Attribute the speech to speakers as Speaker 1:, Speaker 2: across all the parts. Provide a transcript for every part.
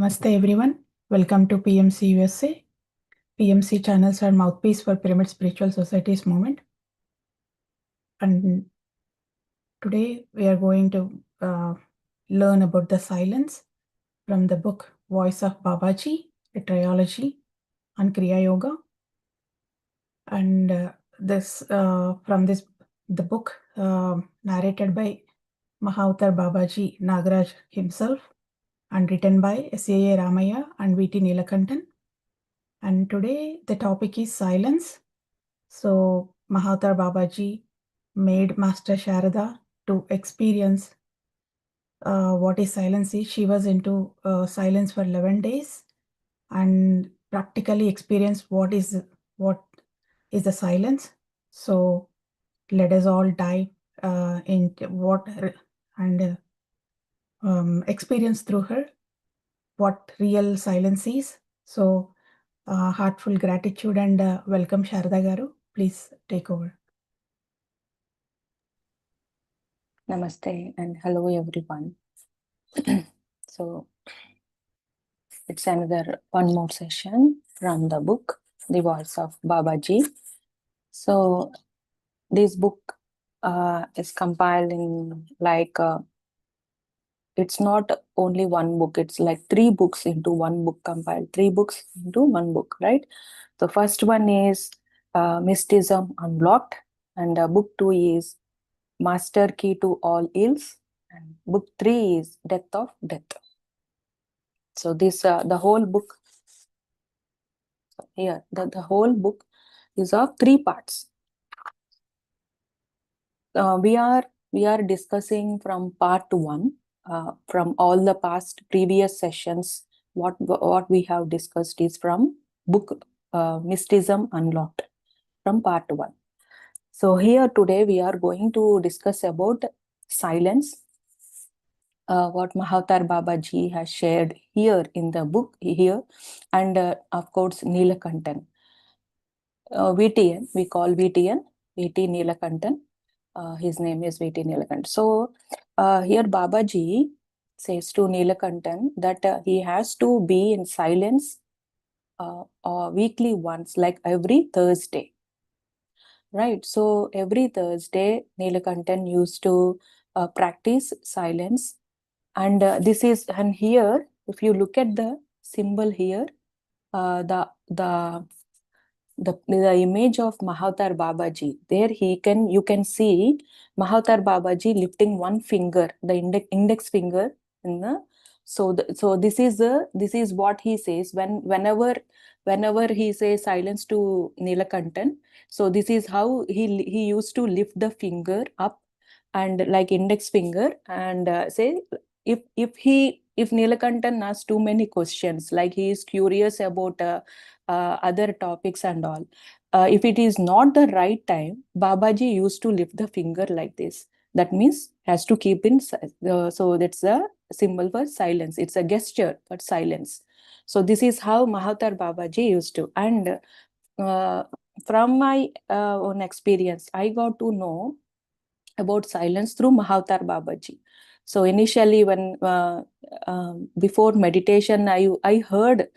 Speaker 1: Namaste everyone. Welcome to PMCUSA. PMC channels are mouthpiece for Pyramid Spiritual Society's movement. And today we are going to learn about the silence from the book Voice of Babaji, a Trilogy on Kriya Yoga. And the book narrated by Mahavatar Babaji Nagaraj himself and written by S.A.A. Ramaiah and V.T. Neelakantan. And today the topic is silence. So Mahavatar Babaji made Master Sarada to experience what is silence is. She was into silence for 11 days and practically experienced what is the silence. So let us all dive into what and experience through her what real silence is. So heartful gratitude and welcome Sarada Garu. Please take over.
Speaker 2: Namaste and hello everyone. So it's another one more session from the book, The Voice of Babaji. So this book is compiled in it's not only one book, it's like 3 books into one book compiled, 3 books into one book, right? The first one is Mysticism Unlocked, and book 2 is Master Key to All Ills, and book 3 is Death of Death. So this the whole book here, the whole book is of 3 parts. We are discussing from part 1, from all the past previous sessions. What we have discussed is from book Mysticism Unlocked, from part 1. So here today we are going to discuss about silence, what Mahavatar Babaji has shared here in the book here, and of course Neelakantan. VTN, we call VTN, VT Neelakantan. His name is VT Neelakantan. So here Babaji says to Neelakantan that he has to be in silence weekly once, like every Thursday. Right. So every Thursday, Neelakantan used to practice silence. And and here, if you look at the symbol here, the image of Mahavatar Babaji, there you can see Mahavatar Babaji lifting one finger, the index finger in the so this is what he says whenever he says silence to Neelakantan. So this is how he used to lift the finger up and like index finger and say if Neelakantan asks too many questions, like he is curious about other topics and all, if it is not the right time, Babaji used to lift the finger like this. That means has to keep in so that's a symbol for silence. It's a gesture for silence. So this is how Mahavatar Babaji used to. And from my own experience, I got to know about silence through Mahavatar Babaji. So initially, when before meditation, I heard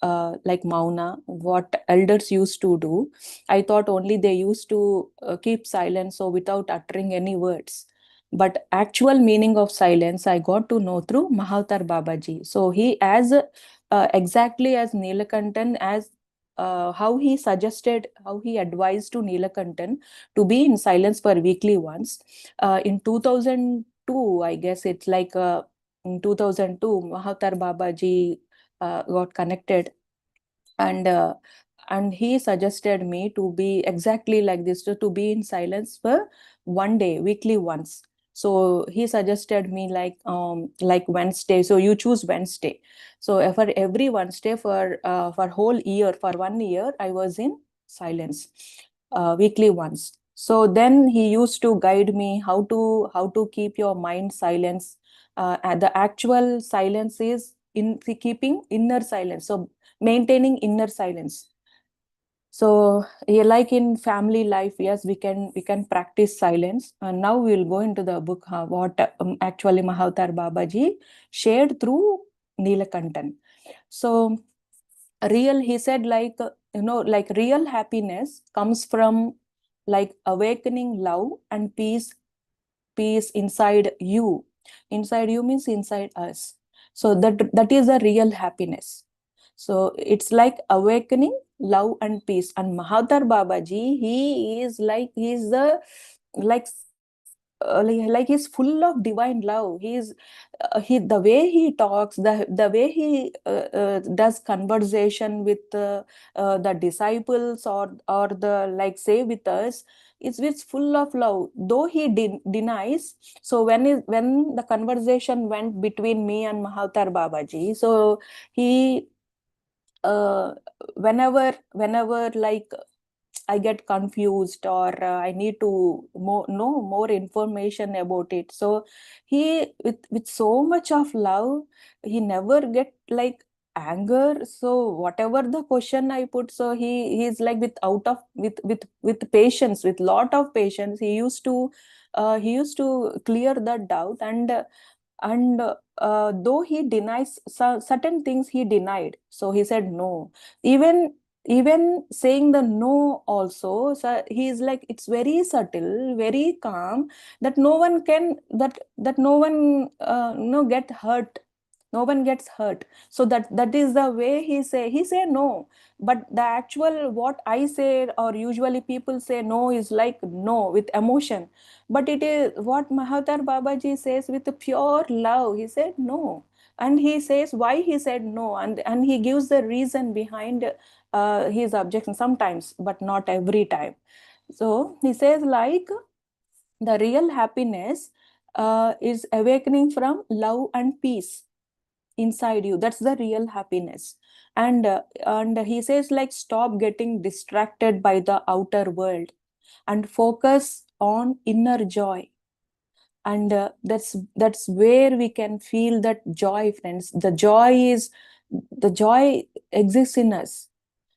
Speaker 2: like Mauna, what elders used to do. I thought only they used to keep silence, so without uttering any words. But actual meaning of silence, I got to know through Mahavatar Babaji. So he, as exactly as Neelakantan, as how he suggested, how he advised to Neelakantan to be in silence for weekly once. In 2002, I guess it's like in 2002, Mahavatar Babaji got connected, and he suggested me to be exactly like this, to be in silence for one day, weekly once. So he suggested me like Wednesday. So you choose Wednesday. So for every Wednesday for whole year, for 1 year, I was in silence weekly once. So then he used to guide me how to keep your mind silence. And the actual silence is in keeping inner silence. So maintaining inner silence. So like in family life, yes, we can practice silence. And now we'll go into the book, what actually Mahavatar Babaji shared through Neelakantan. So real, he said, like, like real happiness comes from like awakening love and peace inside you. Inside you means inside us. So that is a real happiness. So it's like awakening love and peace. And Mahavatar Babaji, he is like, he's the like like he's full of divine love. He, the way he talks, the way he does conversation with the disciples, or the, like, say, with us, it's full of love, though he denies. So when the conversation went between me and Mahavatar Babaji, so he uh, whenever like I get confused, or I need to know more information about it. So he, with so much of love, he never get like anger. So whatever the question I put, so he's like, with out of with patience, with lot of patience, he used to clear that doubt. And though he denies certain things, he denied. So he said no. Even saying the no also, so he is like, it's very subtle, very calm, that no one can, that no one get hurt. No one gets hurt. So that is the way he say no. But the actual, what I say, or usually people say no, is like no with emotion. But it is what Mahavatar Babaji says with pure love. He said no. And he says why he said no, and he gives the reason behind his objection sometimes, but not every time. So he says, like, the real happiness is awakening from love and peace inside you. That's the real happiness. And he says, like, stop getting distracted by the outer world and focus on inner joy. And that's where we can feel that joy, friends. The joy exists in us.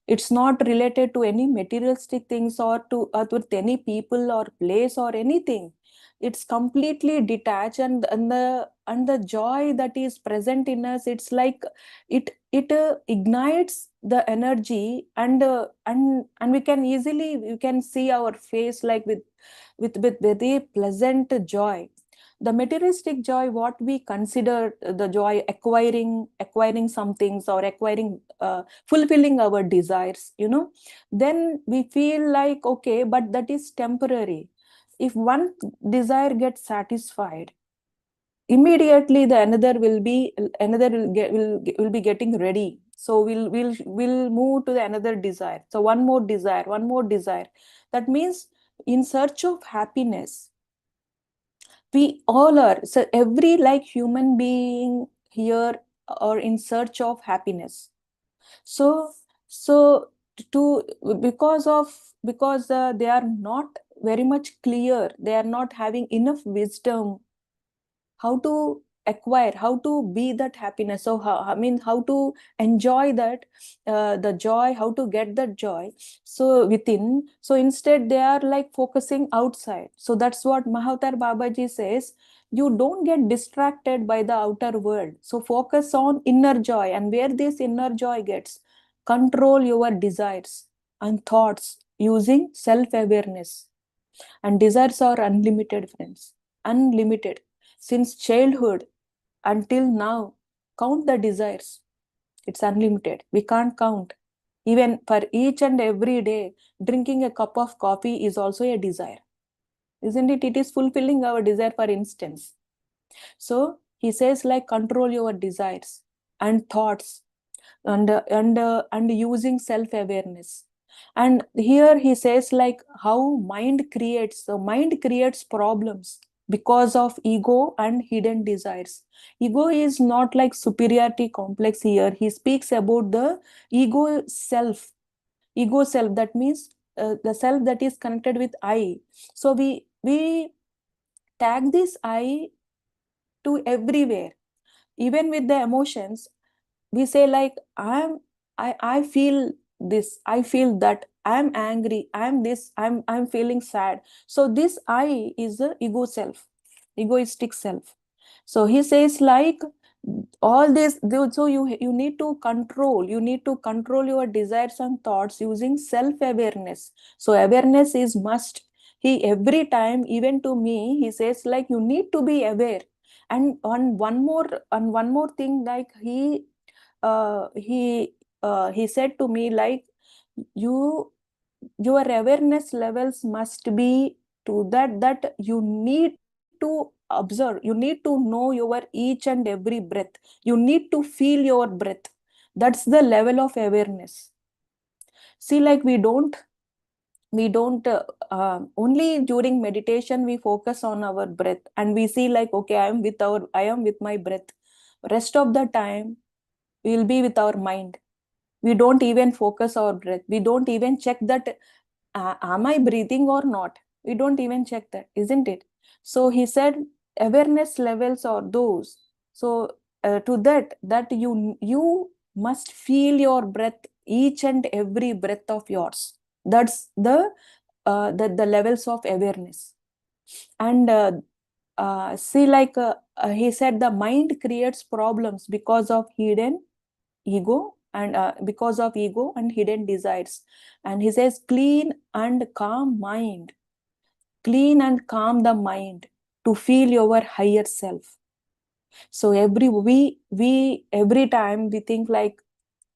Speaker 2: It's not related to any materialistic things, or with any people or place or anything. It's completely detached. And the joy that is present in us, it's like it ignites the energy. And we can see our face, like, with very pleasant joy. The materialistic joy, what we consider the joy, acquiring some things, or acquiring fulfilling our desires, then we feel like, okay, but that is temporary. If one desire gets satisfied, immediately the another will be getting ready. So we'll move to the another desire. So one more desire, one more desire. That means, in search of happiness, we all are. So every, like, human being here are in search of happiness. So so to because they are not very much clear, they are not having enough wisdom how to acquire, how to be that happiness. So how to enjoy that, the joy, how to get that joy so within. So instead they are like focusing outside. So that's what Mahavatar Babaji says: you don't get distracted by the outer world, so focus on inner joy. And where this inner joy gets, control your desires and thoughts using self awareness. And desires are unlimited, friends. Unlimited. Since childhood until now, count the desires. It's unlimited. We can't count. Even for each and every day, drinking a cup of coffee is also a desire. Isn't it? It is fulfilling our desire, for instance. So he says, like, control your desires and thoughts, and using self awareness. And here he says, like, how mind creates problems because of ego and hidden desires. Ego is not like superiority complex. Here he speaks about the ego self. That means the self that is connected with I. So we tag this I to everywhere. Even with the emotions, we say, like, I feel this, I feel that, I'm angry, I'm this, I'm feeling sad. So this I is the ego self, egoistic self. So he says, like, all this, so you need to control your desires and thoughts using self awareness. So awareness is must. He every time, even to me, he says like you need to be aware. And on one more thing, like he said to me like, you your awareness levels must be to that you need to observe, you need to know your each and every breath, you need to feel your breath. That's the level of awareness. See, like we don't only during meditation we focus on our breath and we see like, okay, I am with my breath. Rest of the time we'll be with our mind. We don't even focus our breath, we don't even check that, am I breathing or not? We don't even check that, isn't it? So he said awareness levels are those. So to that you must feel your breath, each and every breath of yours. That's the levels of awareness. And see, like he said, the mind creates problems because of ego and hidden desires. And he says clean and calm the mind to feel your higher self. So every time we think like,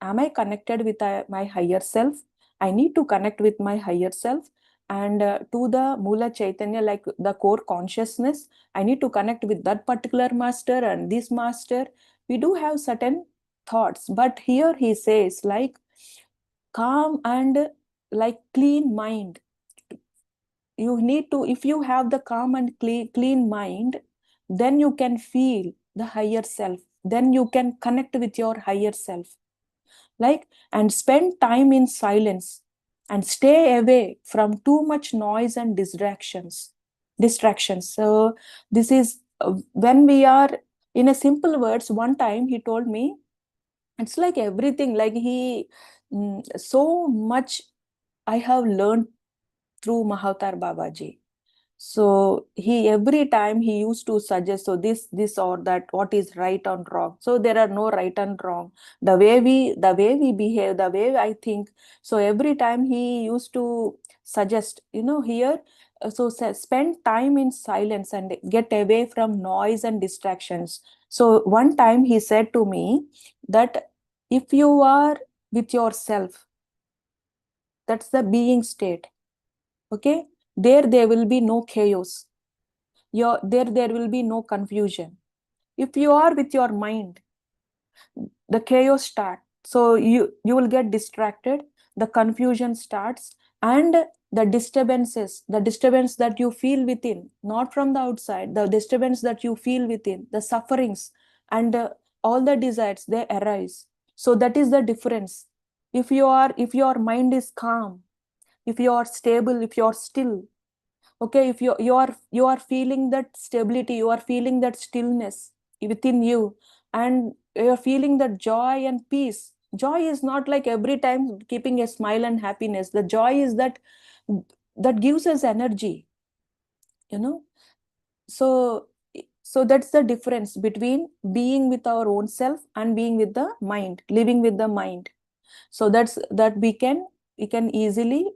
Speaker 2: am I connected with my higher self? I need to connect with my higher self, and to the Mula Chaitanya, like the core consciousness. I need to connect with that particular master and this master. We do have certain thoughts, but here he says like calm and like clean mind. You need to, if you have the calm and clean mind, then you can feel the higher self, then you can connect with your higher self, like, and spend time in silence and stay away from too much noise and distractions. So this is when we are, in a simple words, one time he told me, it's like everything, like so much I have learned through Mahavatar Babaji. So he, every time he used to suggest, so this or that, what is right and wrong. So there are no right and wrong. The way we behave, the way I think. So every time he used to suggest, here, spend time in silence and get away from noise and distractions. So one time he said to me that if you are with yourself, that's the being state. Okay, there will be no chaos. There will be no confusion. If you are with your mind, the chaos starts. So you will get distracted, the confusion starts, and the disturbance that you feel within, not from the outside, the disturbance that you feel within, the sufferings, and all the desires, they arise. So that is the difference. If your mind is calm, if you are stable, if you are still, okay, if you are feeling that stability, you are feeling that stillness within you, and you're feeling that joy and peace. Joy is not like every time keeping a smile and happiness. The joy is that gives us energy, you know so so that's the difference between being with our own self and being with the mind, living with the mind. So that we can easily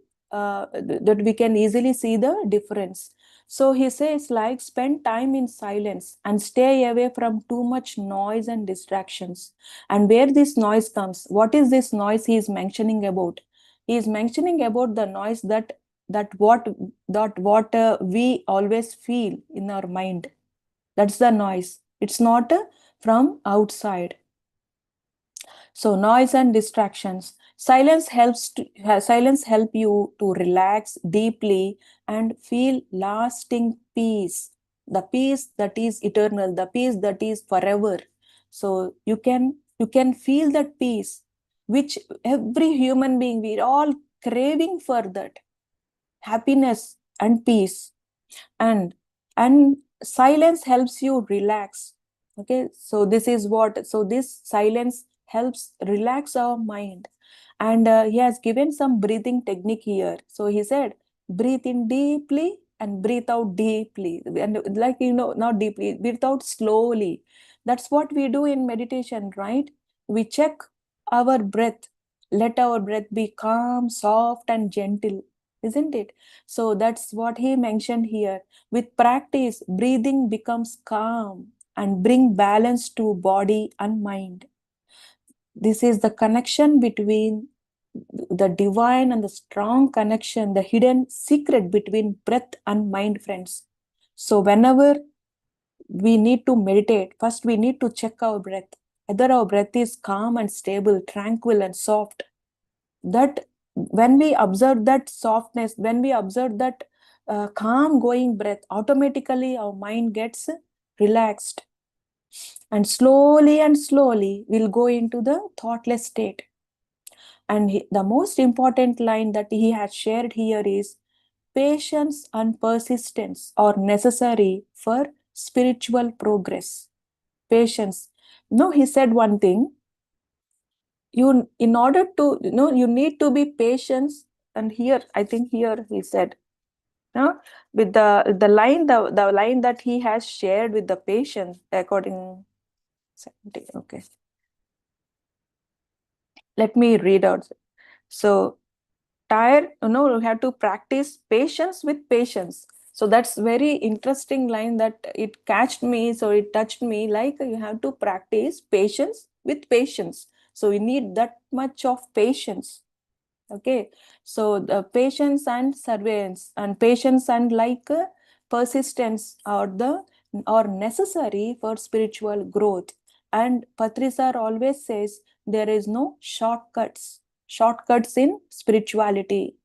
Speaker 2: see the difference. So he says like, spend time in silence and stay away from too much noise and distractions. And where this noise comes, what is this noise he is mentioning about? He is mentioning about the noise that we always feel in our mind. That's the noise. It's not from outside. So noise and distractions. Silence help you to relax deeply and feel lasting peace. The peace that is eternal, the peace that is forever. So you can feel that peace, which every human being, we're all craving for that happiness and peace. And silence helps you relax. Okay, so this silence helps relax our mind. And he has given some breathing technique here. So he said, breathe in deeply and breathe out deeply, and like, not deeply, breathe out slowly. That's what we do in meditation, right? We check our breath. Let our breath be calm, soft, and gentle, isn't it? So that's what he mentioned here. With practice, breathing becomes calm and bring balance to body and mind. This is the connection between the divine and the strong connection, the hidden secret between breath and mind, friends. So whenever we need to meditate, first we need to check our breath, whether our breath is calm and stable, tranquil and soft. That when we observe that softness, when we observe that calm going breath, automatically our mind gets relaxed, and slowly we'll go into the thoughtless state. And the most important line that he has shared here is, patience and persistence are necessary for spiritual progress. Patience. No, he said one thing. In order to, you need to be patient. And here, I think here he said, with the line that he has shared with the patient, according, okay. Let me read out. So, we have to practice patience with patience. So that's very interesting line that it catched me. So it touched me, like you have to practice patience with patience. So we need that much of patience. Okay. So the patience and surveillance and patience and persistence are necessary for spiritual growth. And Patrisar always says there is no shortcuts in spirituality.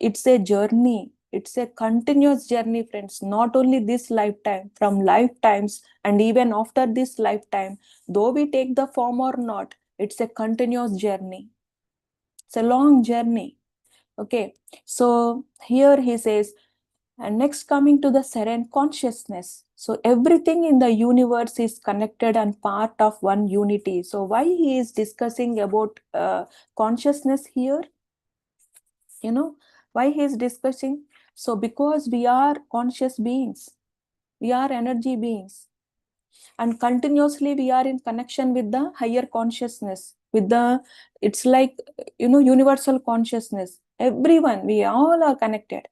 Speaker 2: It's a journey. It's a continuous journey, friends. Not only this lifetime, from lifetimes, and even after this lifetime, though we take the form or not, it's a continuous journey. It's a long journey. Okay. So here he says, and next coming to the serene consciousness. So everything in the universe is connected and part of one unity. So why he is discussing about consciousness here? Why he is discussing? So because we are conscious beings, we are energy beings, and continuously we are in connection with the higher consciousness, it's like, universal consciousness. Everyone, we all are connected.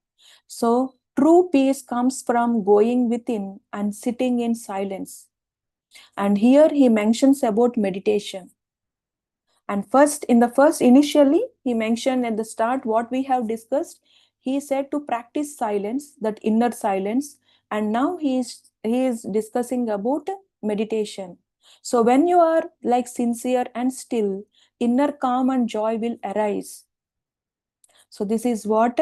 Speaker 2: So true peace comes from going within and sitting in silence. And here he mentions about meditation. And initially, he mentioned at the start what we have discussed. He said to practice silence, that inner silence. And now he is discussing about meditation. So when you are like sincere and still, inner calm and joy will arise. So this is what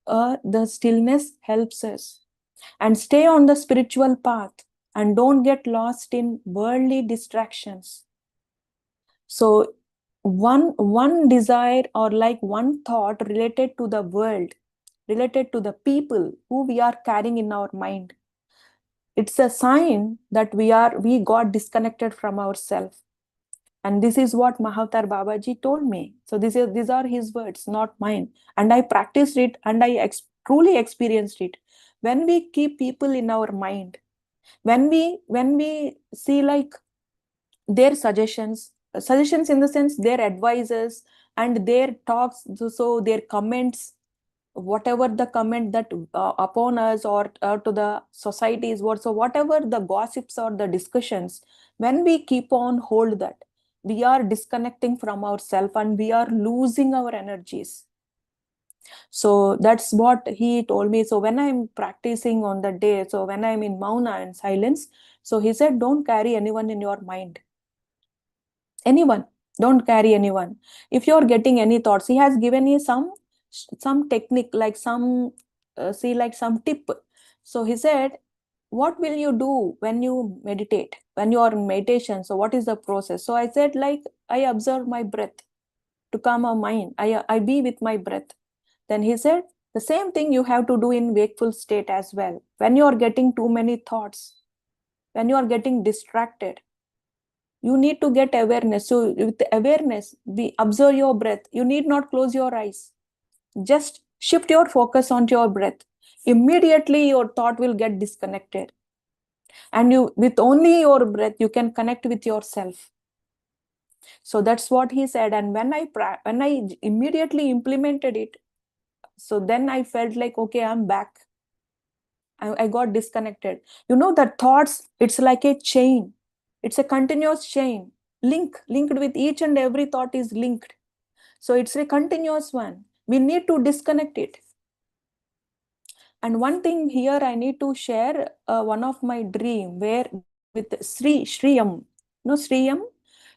Speaker 2: the stillness helps us. And stay on the spiritual path and don't get lost in worldly distractions. So one desire or like one thought related to the world, related to the people who we are carrying in our mind, it's a sign that we got disconnected from ourselves. And this is what Mahavatar Babaji told me. So these are his words, not mine. And I practiced it, and I truly experienced it. When we keep people in our mind, when we see like their suggestions in the sense their advices and their talks, so their comments, whatever the comment that upon us or to the societies, so whatever the gossips or the discussions, when we keep on hold that, we are disconnecting from ourselves and we are losing our energies. So that's what he told me. So when I'm practicing on the day, so when I'm in mauna and silence, so he said, don't carry anyone in your mind. Anyone, don't carry anyone. If you're getting any thoughts, he has given you some technique, like some some tip. So he said, what will you do when you meditate, when you are in meditation? So what is the process? So I said, like, I observe my breath to calm my mind. I be with my breath. Then he said, the same thing you have to do in wakeful state as well. When you are getting too many thoughts, when you are getting distracted, you need to get awareness. So with awareness, observe your breath. You need not close your eyes. Just shift your focus onto your breath. Immediately your thought will get disconnected. And you, with only your breath, you can connect with yourself. So that's what he said. And when I immediately implemented it, so then I felt like, okay, I'm back. I got disconnected. You know, the thoughts, it's like a chain. It's a continuous chain. Linked with each and every thought is linked. So it's a continuous one. We need to disconnect it. And one thing here I need to share one of my dream where with Sriyam. No, Sriyam.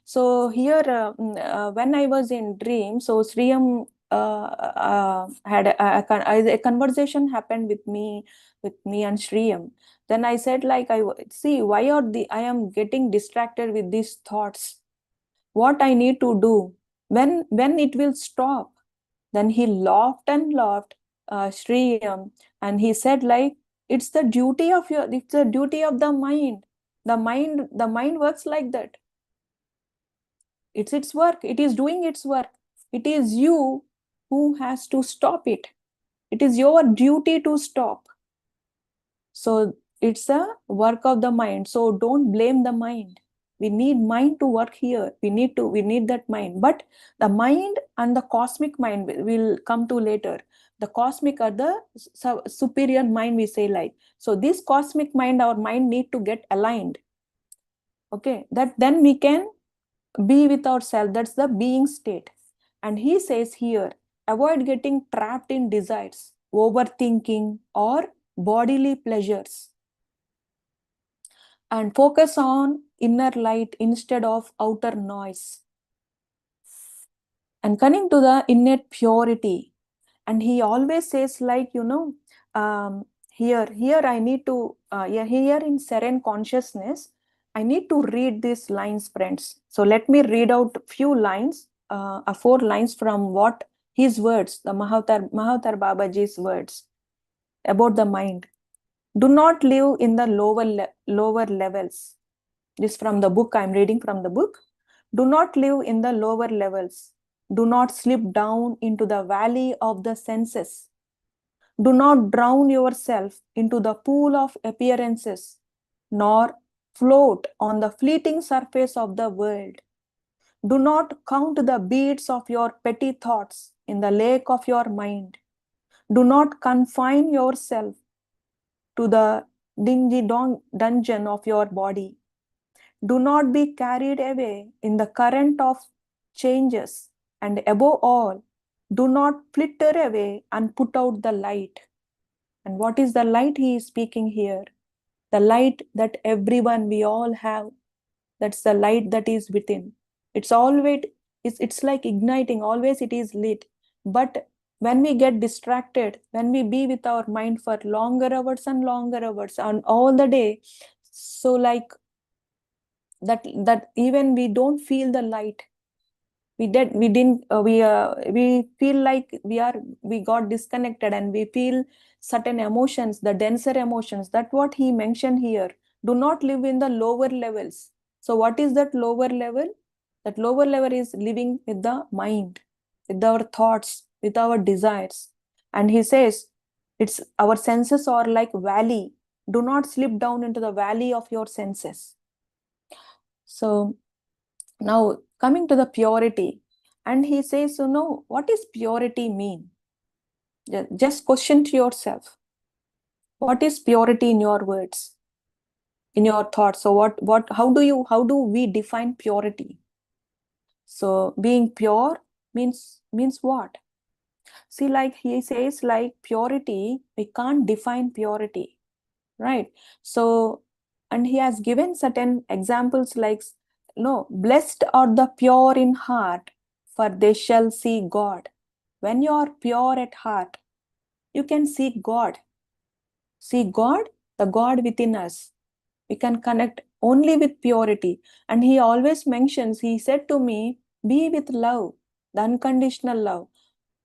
Speaker 2: So here, when I was in dream, so Sriyam had a conversation happened with me and Sriyam. Then I said, like, see, why I am getting distracted with these thoughts. What I need to do, when it will stop? Then he laughed and laughed, Sriyam, and he said, like, it's the duty of the mind. The mind works like that. It's its work. It is doing its work. It is you who has to stop it. It is your duty to stop. So it's a work of the mind. So don't blame the mind. We need mind to work here. We need that mind. But the mind and the cosmic mind will come to later. The cosmic are the superior mind, we say, like. So this cosmic mind, our mind need to get aligned. Okay, that then we can be with ourselves. That's the being state. And he says here, avoid getting trapped in desires, overthinking, or bodily pleasures, and focus on inner light instead of outer noise. And coming to the innate purity, and he always says, like, here I need to here in serene consciousness, I need to read these lines, friends. So let me read out few lines, 4 lines from what his words, the Mahavatar Babaji's words about the mind. Do not live in the lower levels. This from the book, I'm reading from the book. Do not live in the lower levels. Do not slip down into the valley of the senses. Do not drown yourself into the pool of appearances, nor float on the fleeting surface of the world. Do not count the beads of your petty thoughts in the lake of your mind. Do not confine yourself to the dingy dungeon of your body. Do not be carried away in the current of changes, and above all, do not flitter away and put out the light. And what is the light he is speaking here? The light that everyone, we all have. That's the light that is within. It's always, it's like igniting, always it is lit. But when we get distracted, when we be with our mind for longer hours and all the day, so like that even we don't feel the light. We feel like we got disconnected, and we feel certain emotions, the denser emotions. That's what he mentioned here. Do not live in the lower levels. So what is that lower level? That lower level is living with the mind, with our thoughts, with our desires. And he says, it's our senses are like valley. Do not slip down into the valley of your senses. So now coming to the purity, and he says, what is purity mean? Just question to yourself. What is purity in your words, in your thoughts? So how do we define purity? So being pure means what? See, like he says, like purity, we can't define purity, right? So, and he has given certain examples like, no, blessed are the pure in heart, for they shall see God. When you are pure at heart, you can see God. See God, the God within us. We can connect only with purity. And he always mentions, he said to me, be with love, the unconditional love.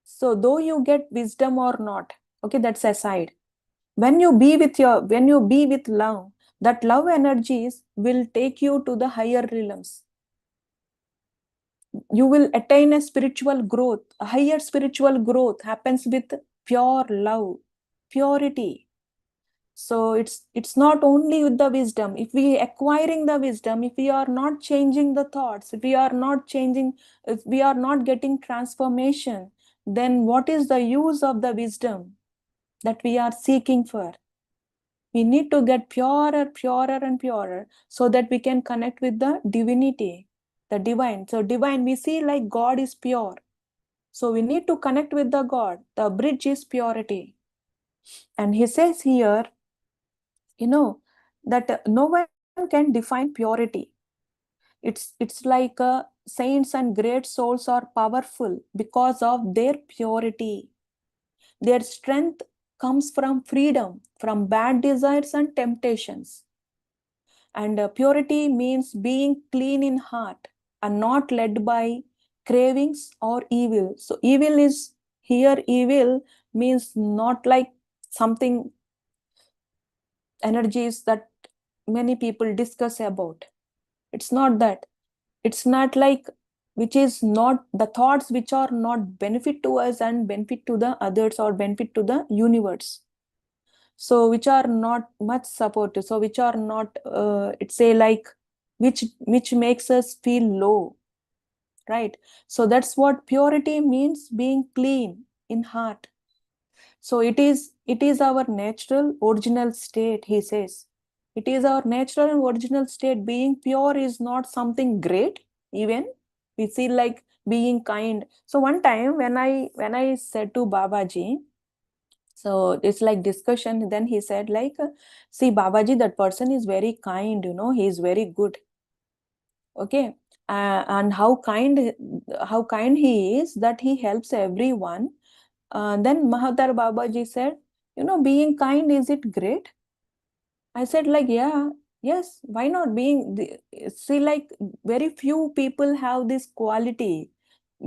Speaker 2: So though you get wisdom or not, okay, that's aside. When you be with love, that love energies will take you to the higher realms. You will attain a spiritual growth. A higher spiritual growth happens with pure love, purity. So it's not only with the wisdom. If we acquiring the wisdom, if we are not changing the thoughts, if we are not changing, if we are not getting transformation, then what is the use of the wisdom that we are seeking for? We need to get purer, purer and purer, so that we can connect with the divinity, the divine. So divine, we see like God is pure. So we need to connect with the God. The bridge is purity. And he says here, that no one can define purity. It's like saints and great souls are powerful because of their purity. Their strength comes from freedom from bad desires and temptations. And purity means being clean in heart and not led by cravings or evil. So evil is here, evil means not like something energies that many people discuss about. It's not that. It's not like which is not the thoughts which are not benefit to us and benefit to the others or benefit to the universe. So which are not much supportive. So which are not, it's say like, which makes us feel low, right? So that's what purity means, being clean in heart. So it is our natural original state, he says. It is our natural and original state. Being pure is not something great, even. We feel like being kind. So one time when I said to Babaji, so it's like discussion, then he said like, see Babaji, that person is very kind, he is very good. Okay. And how kind he is, that he helps everyone. Then Mahavatar Babaji said, being kind, is it great? I said like, yeah, yes, why not? See, like very few people have this quality,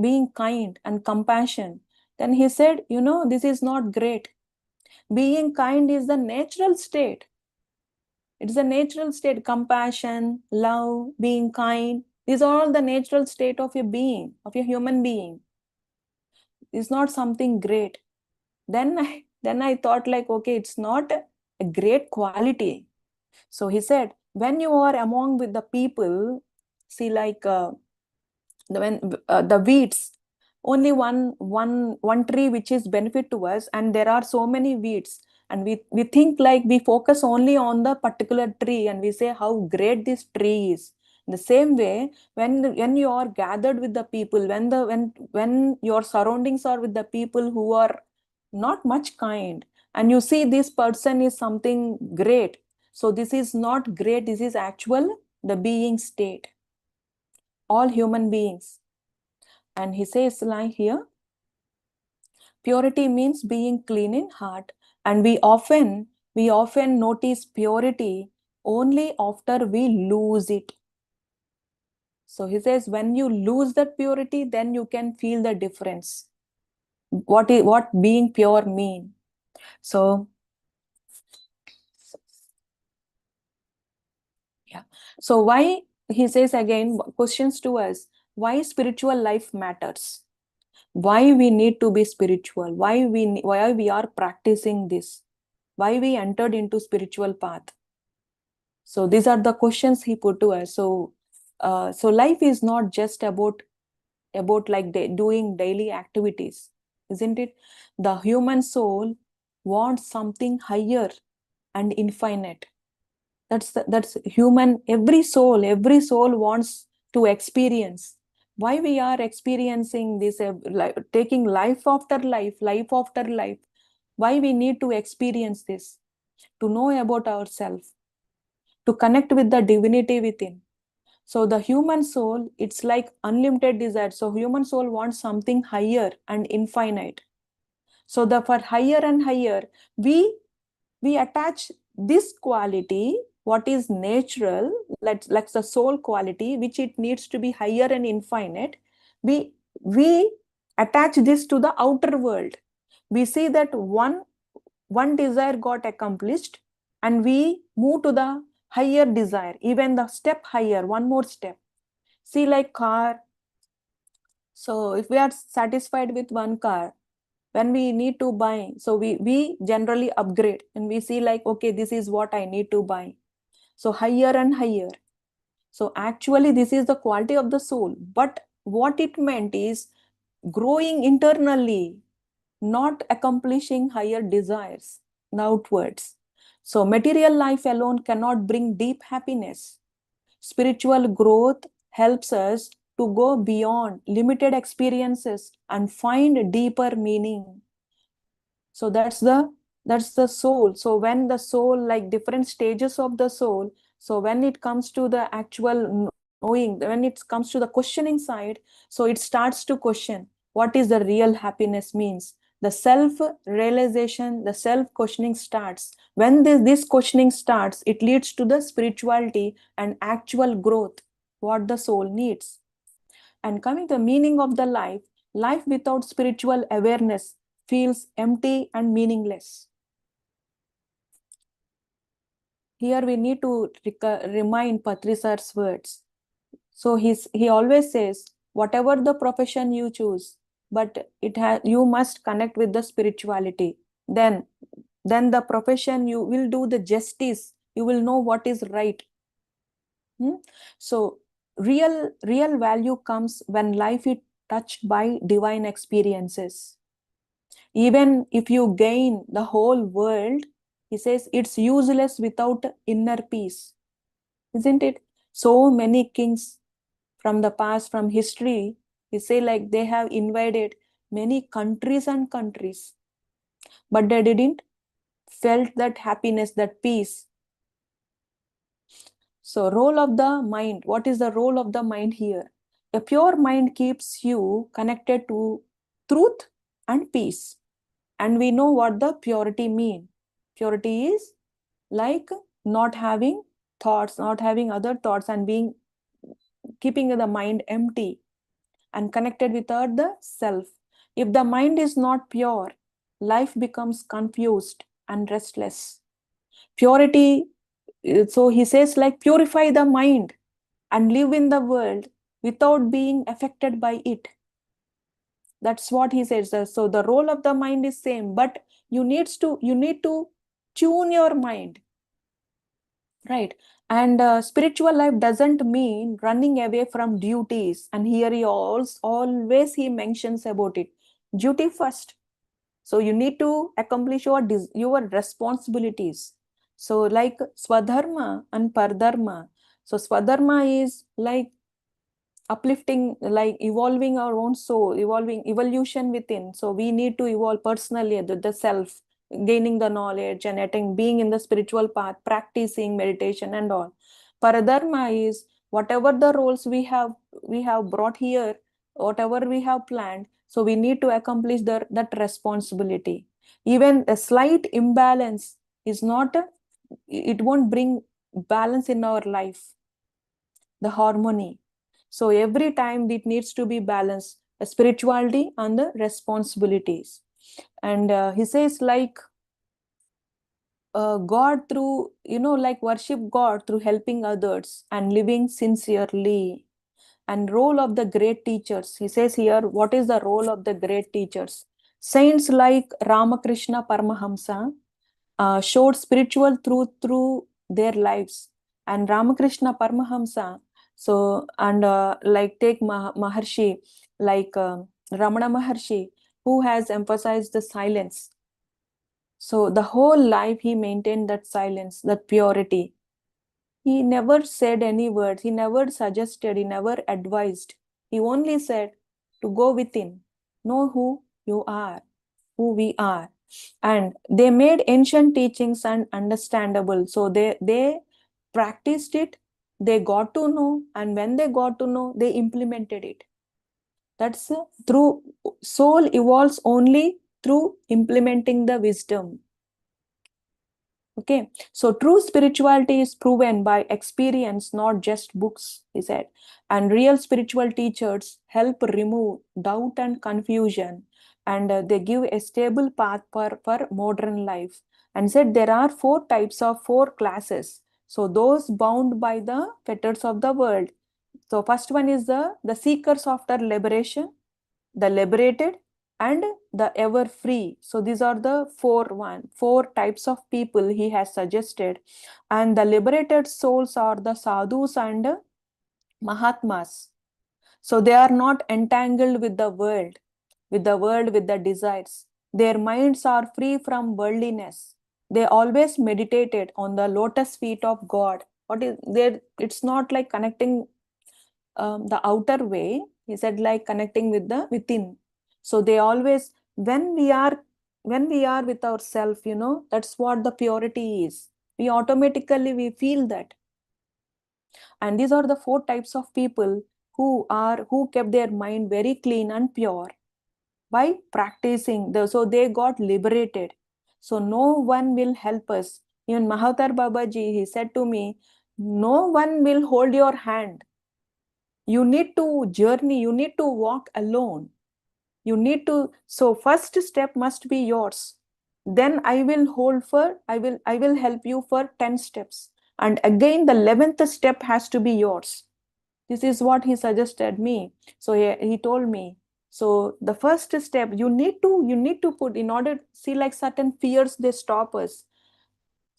Speaker 2: being kind and compassion. Then he said, this is not great. Being kind is the natural state. It's a natural state. Compassion, love, being kind. These are all the natural state of your being, of your human being. It's not something great. Then I thought like, okay, it's not a great quality. So he said, when you are among with the people, see like the weeds, only one tree which is benefit to us, and there are so many weeds, and we think like we focus only on the particular tree and we say how great this tree is. In the same way, when you are gathered with the people, when your surroundings are with the people who are not much kind, and you see this person is something great, so this is not great, this is actual the being state, all human beings. And he says like here, purity means being clean in heart. And we often notice purity only after we lose it. So he says, when you lose that purity, then you can feel the difference. What being pure mean? So yeah. So why, he says again, questions to us, why spiritual life matters? Why we need to be spiritual? Why we are practicing this? Why we entered into spiritual path? So these are the questions he put to us. So life is not just about like doing daily activities, isn't it? The human soul wants something higher and infinite. That's human. Every soul wants to experience. Why we are experiencing this, taking life after life after life? Why we need to experience this? To know about ourselves, to connect with the divinity within. So the human soul, it's like unlimited desire. So human soul wants something higher and infinite. So the for higher and higher, we attach this quality, what is natural, like the soul quality, which it needs to be higher and infinite. We attach this to the outer world. We see that one desire got accomplished, and we move to the higher desire, even the step higher, one more step. See like car. So if we are satisfied with one car, when we need to buy, so we generally upgrade and we see like, okay, this is what I need to buy. So higher and higher. So actually this is the quality of the soul. But what it meant is growing internally, not accomplishing higher desires outwards. So material life alone cannot bring deep happiness. Spiritual growth helps us to go beyond limited experiences and find deeper meaning. So that's the soul. So when the soul, like different stages of the soul, so when it comes to the actual knowing, when it comes to the questioning side, so it starts to question what is the real happiness means. The self realization, the self questioning starts. When this questioning starts, it leads to the spirituality and actual growth, what the soul needs. And coming to the meaning of the life, life without spiritual awareness feels empty and meaningless. Here we need to remind Patrisar's words. So he always says, whatever the profession you choose, but you must connect with the spirituality. Then the profession, you will do the justice. You will know what is right. So real value comes when life is touched by divine experiences. Even if you gain the whole world, he says it's useless without inner peace. Isn't it? So many kings from the past, from history, he say like they have invaded many countries and countries, but they didn't felt that happiness, that peace. So role of the mind, what is the role of the mind here? A pure mind keeps you connected to truth and peace. And we know what the purity mean. Purity is like not having thoughts, not having other thoughts, and keeping the mind empty and connected with the self. If the mind is not pure, life becomes confused and restless. Purity, so he says like purify the mind and live in the world without being affected by it. That's what he says. So the role of the mind is same, but you need to tune your mind, right? And spiritual life doesn't mean running away from duties. And here he always he mentions about it. Duty first. So you need to accomplish your responsibilities. So like swadharma and pardharma. So swadharma is like uplifting, like evolving our own soul, evolution within. So we need to evolve personally, the self, gaining the knowledge and being in the spiritual path, practicing meditation and all. Paradharma is whatever the roles we have brought here, whatever we have planned, so we need to accomplish that responsibility. Even a slight imbalance is not it won't bring balance in our life, the harmony. So every time it needs to be balanced, the spirituality and the responsibilities. And he says like God through, like worship God through helping others and living sincerely. And role of the great teachers. He says here, what is the role of the great teachers? Saints like Ramakrishna Paramahamsa showed spiritual truth through their lives. And Ramakrishna Paramahamsa, so, and like take Maharshi, like Ramana Maharshi, who has emphasized the silence. So the whole life he maintained that silence, that purity. He never said any words, he never suggested, he never advised. He only said to go within, know who you are, who we are. And they made ancient teachings and understandable. So they practiced it, they got to know, and when they got to know, they implemented it. That's through soul evolves only through implementing the wisdom. Okay, so true spirituality is proven by experience, not just books, he said. And real spiritual teachers help remove doubt and confusion, and they give a stable path for modern life. And said there are four classes. So those bound by the fetters of the world. So first one is the seekers after liberation, the liberated, and the ever free. So these are the four types of people he has suggested. And the liberated souls are the sadhus and mahatmas. So they are not entangled with the world, with the desires. Their minds are free from worldliness. They always meditated on the lotus feet of God. What is there? It's not like connecting the outer way. He said like connecting with the within. So they always, when we are with ourself, that's what the purity is. We automatically we feel that. And these are the four types of people who kept their mind very clean and pure by practicing. So they got liberated. So no one will help us. Even Mahavatar Babaji, he said to me, no one will hold your hand. You need to journey, you need to walk alone. You need to, so first step must be yours. Then I will help you for 10 steps. And again, the 11th step has to be yours. This is what he suggested me. So he told me, so the first step you need to put in order, see, like certain fears, they stop us.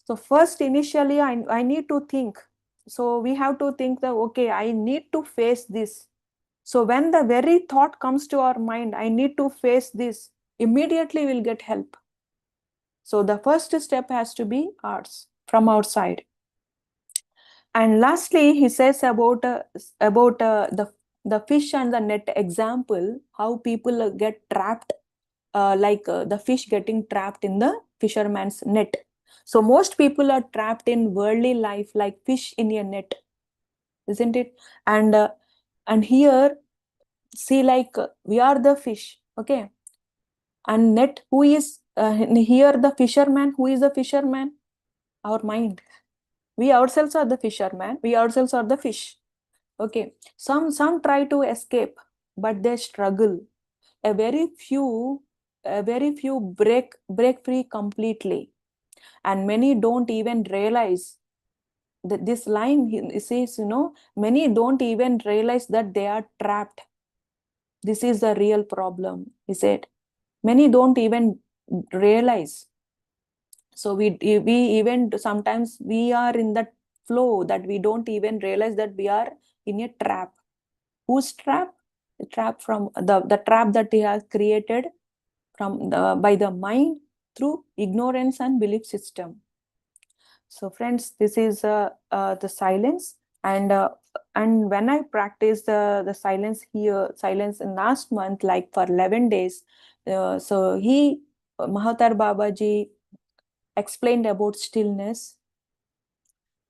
Speaker 2: So first, initially, I need to think. So we have to think that, okay, I need to face this. So when the very thought comes to our mind, I need to face this, immediately we'll get help. So the first step has to be ours, from outside. And lastly, he says about the fish and the net example, how people get trapped, the fish getting trapped in the fisherman's net. So most people are trapped in worldly life like fish in a net, isn't it? And here, see, we are the fish, okay? And net, who is here the fisherman? Who is the fisherman? Our mind. We ourselves are the fisherman. We ourselves are the fish. Okay, some try to escape, but they struggle. A very few break free completely, and many don't even realize that this line he says, many don't even realize that they are trapped. This is the real problem, he said. Many don't even realize. So we even sometimes we are in that flow that we don't even realize that we are in a trap. Whose trap? The trap from the trap that he has created by the mind through ignorance and belief system. So friends, this is the silence, and when I practiced the silence in last month, like for 11 days, so Mahavatar Babaji explained about stillness.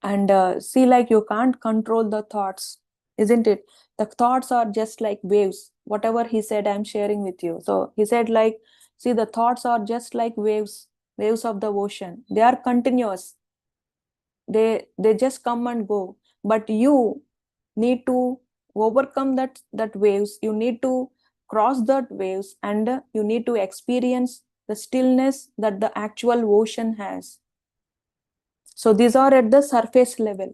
Speaker 2: And see, like you can't control the thoughts, isn't it? The thoughts are just like waves. Whatever he said, I'm sharing with you. So he said, like, see, the thoughts are just like waves of the ocean. They are continuous. They just come and go. But you need to overcome that waves. You need to cross that waves, and you need to experience the stillness that the actual ocean has. So these are at the surface level.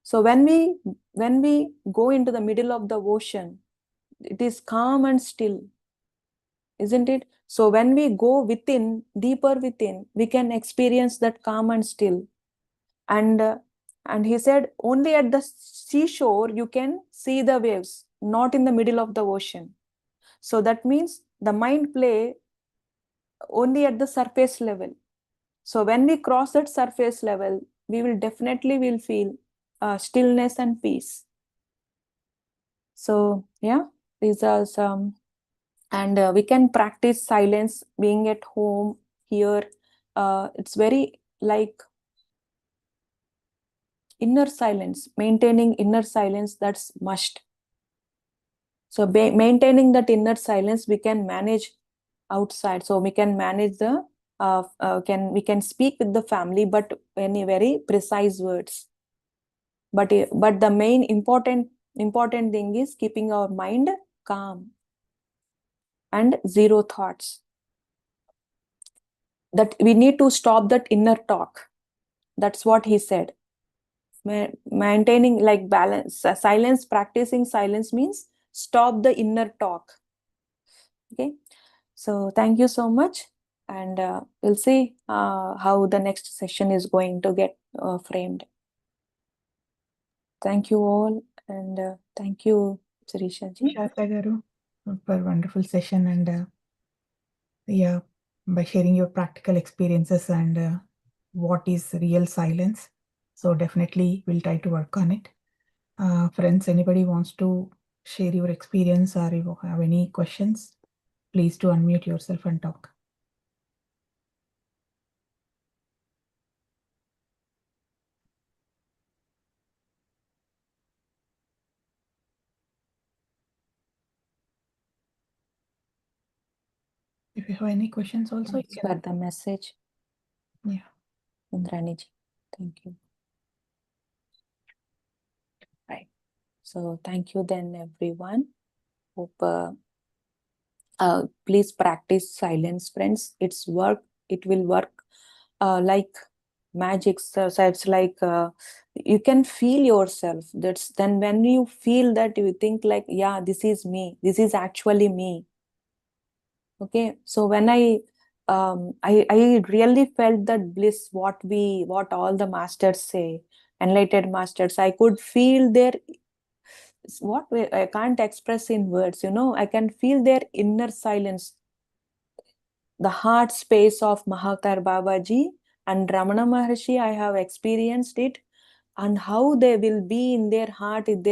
Speaker 2: So when we go into the middle of the ocean, it is calm and still, isn't it? So when we go within, deeper within, we can experience that calm and still. And he said, only at the seashore you can see the waves, not in the middle of the ocean. So that means the mind play only at the surface level. So when we cross that surface level, we will definitely feel stillness and peace. So yeah, these are some, and we can practice silence being at home here. It's very like inner silence, maintaining inner silence, that's must. So maintaining that inner silence, we can manage outside. So we can manage the we can speak with the family, but in very precise words. But the main important thing is keeping our mind calm and zero thoughts. That we need to stop that inner talk. That's what he said. Maintaining like balance, silence, practicing silence means stop the inner talk. Okay. So thank you so much, and we'll see how the next session is going to get framed. Thank you all, and thank you, Sirisha ji.
Speaker 1: Shasta Garu, for a wonderful session, and yeah, by sharing your practical experiences and what is real silence. So definitely we'll try to work on it. Friends, anybody wants to share your experience or you have any questions, please to unmute yourself and talk. If you have any questions also, you
Speaker 2: Thanks
Speaker 1: can.
Speaker 2: for the message.
Speaker 1: Yeah.
Speaker 2: Indrani ji. Thank you. Right. So thank you then, everyone. Hope please practice silence, friends. It's work. It will work like magic. So it's like you can feel yourself. That's then when you feel that, you think like, yeah, this is me. This is actually me. Okay. So when I really felt that bliss, what all the masters say, enlightened masters, I could feel their, what way I can't express in words, I can feel their inner silence, the heart space of Mahavatar Babaji and Ramana Maharshi. I have experienced it, and how they will be in their heart, in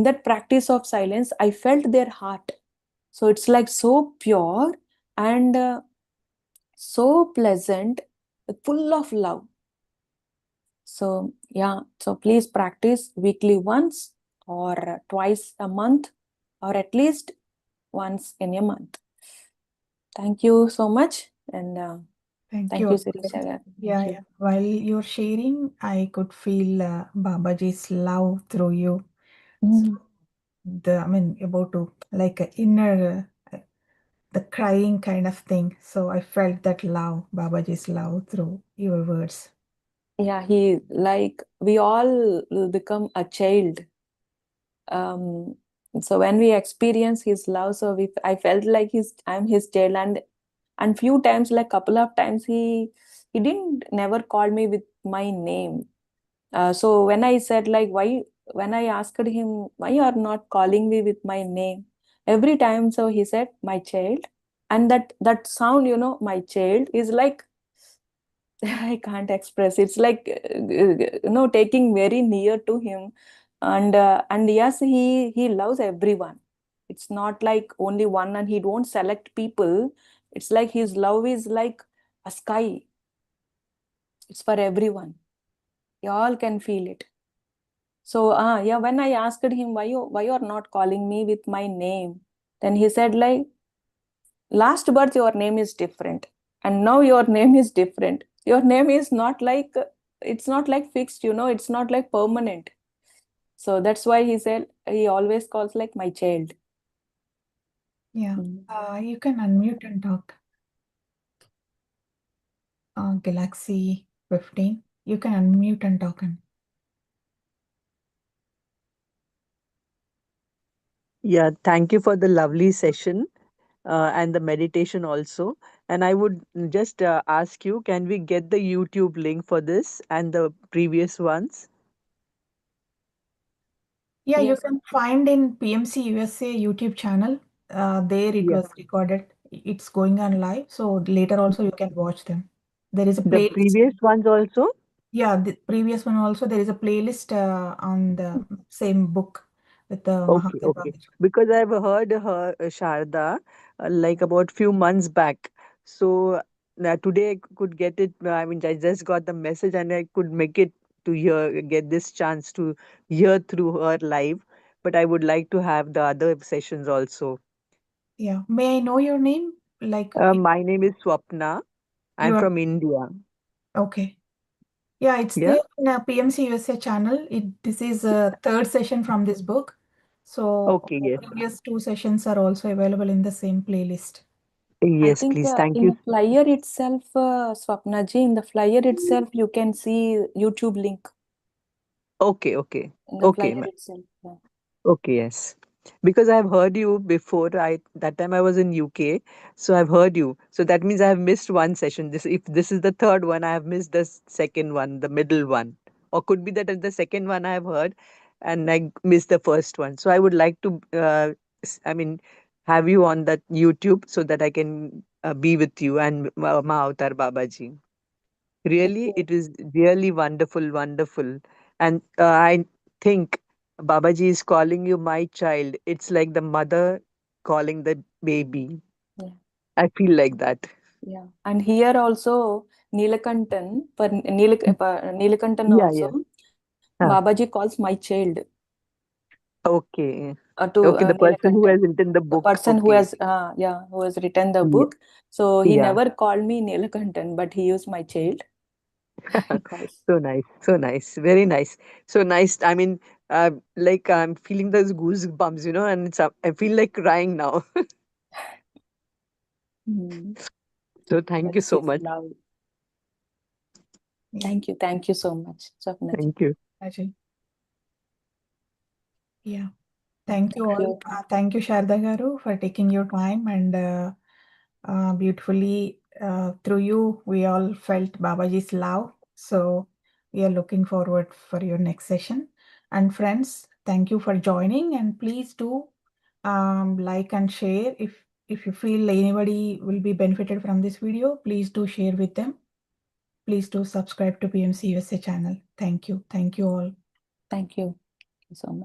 Speaker 2: that practice of silence, I felt their heart. So it's like so pure and so pleasant, full of love. So yeah, so please practice weekly once or twice a month, or at least once in a month. Thank you so much, and
Speaker 1: Thank
Speaker 2: thank
Speaker 1: you.
Speaker 2: you, Sirisha.
Speaker 1: Yeah, yeah. While you're sharing, I could feel Babaji's love through you.
Speaker 2: Mm.
Speaker 1: About to like a inner, the crying kind of thing. So I felt that love, Babaji's love through your words.
Speaker 2: Yeah, we all will become a child. Um, so when we experience his love, so I felt like I'm his child, and few times, like couple of times, he didn't never call me with my name. So when I said like, why, when I asked him, why you are not calling me with my name every time, so he said, my child. And that sound, my child, is like, I can't express. It's like, taking very near to him, and yes, he loves everyone. It's not like only one, and he don't select people. It's like his love is like a sky. It's for everyone. You all can feel it. So yeah, when I asked him, why you are not calling me with my name, then he said like, last birth your name is different, and now your name is different. Your name is not like, it's not like fixed, it's not like permanent. So that's why he said he always calls like my child.
Speaker 1: Yeah.
Speaker 2: Mm.
Speaker 1: You can unmute and talk. Galaxy 15. You can unmute and talk.
Speaker 3: Yeah, thank you for the lovely session and the meditation also. And I would just ask you, can we get the YouTube link for this and the previous ones?
Speaker 1: Yeah, you
Speaker 2: Yes.
Speaker 1: can find in PMCUSA YouTube channel. There it
Speaker 3: Yeah.
Speaker 1: was recorded. It's going on live. So later also you can watch them. There is a
Speaker 3: The
Speaker 1: playlist.
Speaker 3: previous ones also?
Speaker 1: Yeah, the previous one also there is a playlist on the same book with the
Speaker 3: Okay,
Speaker 1: Mahavatar
Speaker 3: okay.
Speaker 1: Babaji.
Speaker 3: Because I've heard her, Sharda, like about few months back. So today I could get it. I mean, I just got the message and I could make it to hear, get this chance to hear through her live. But I would like to have the other sessions also.
Speaker 1: Yeah. May I know your name? Like
Speaker 3: My name is Swapna. I'm
Speaker 1: you are
Speaker 3: from India.
Speaker 1: okay. Yeah, it's
Speaker 3: Yeah.
Speaker 1: there in a PMC USA channel. This is a third session from this book. So
Speaker 3: Okay. Yes.
Speaker 1: previous two sessions are also available in the same playlist.
Speaker 2: I
Speaker 3: Yes,
Speaker 2: think
Speaker 3: please. Thank
Speaker 2: in
Speaker 3: you.
Speaker 2: the flyer itself, Swapna ji, in the flyer itself, you can see YouTube link
Speaker 3: Okay. Okay.
Speaker 2: in the
Speaker 3: Okay.
Speaker 2: flyer itself. Yeah.
Speaker 3: Okay. Yes. Because I've heard you before. That time I was in UK, so I've heard you. So that means I have missed one session. This if this is the third one, I have missed the second one, the middle one, or could be that the second one I have heard, and I missed the first one. So I would like to, I mean, have you on that YouTube so that I can be with you and Mahavatar Babaji. Really,
Speaker 2: Okay.
Speaker 3: it is really wonderful, wonderful. And I think Babaji is calling you my child. It's like the mother calling the baby.
Speaker 2: Yeah.
Speaker 3: I feel like that.
Speaker 2: Yeah. And here also Neelakantan, Neelakantan
Speaker 3: Yeah,
Speaker 2: also,
Speaker 3: yeah. Huh.
Speaker 2: Babaji calls my child
Speaker 3: Okay.
Speaker 2: to
Speaker 3: Okay, the person who
Speaker 2: Neelakantan.
Speaker 3: has written the
Speaker 2: The
Speaker 3: book.
Speaker 2: person
Speaker 3: Okay.
Speaker 2: who has written the
Speaker 3: Yeah.
Speaker 2: book. So he
Speaker 3: Yeah.
Speaker 2: never called me Neelakantan, but he used my child. He calls.
Speaker 3: So nice. So nice. Very nice. So nice. I mean, like I'm feeling those goosebumps, and I feel like crying now.
Speaker 2: Mm,
Speaker 3: So thank you
Speaker 2: that's
Speaker 3: so
Speaker 2: his
Speaker 3: much.
Speaker 2: love.
Speaker 1: Yeah.
Speaker 2: Thank you so much, Swapnaji.
Speaker 3: Thank you.
Speaker 1: Babaji. Yeah. Thank you
Speaker 2: Thank
Speaker 1: all.
Speaker 2: you.
Speaker 1: Thank you, Sharda Garu, for taking your time and beautifully through you, we all felt Babaji's love. So we are looking forward for your next session. And friends, thank you for joining. And please do like and share. If you feel anybody will be benefited from this video, please do share with them. Please do subscribe to PMC USA channel. Thank you. Thank you all.
Speaker 2: Thank you so much.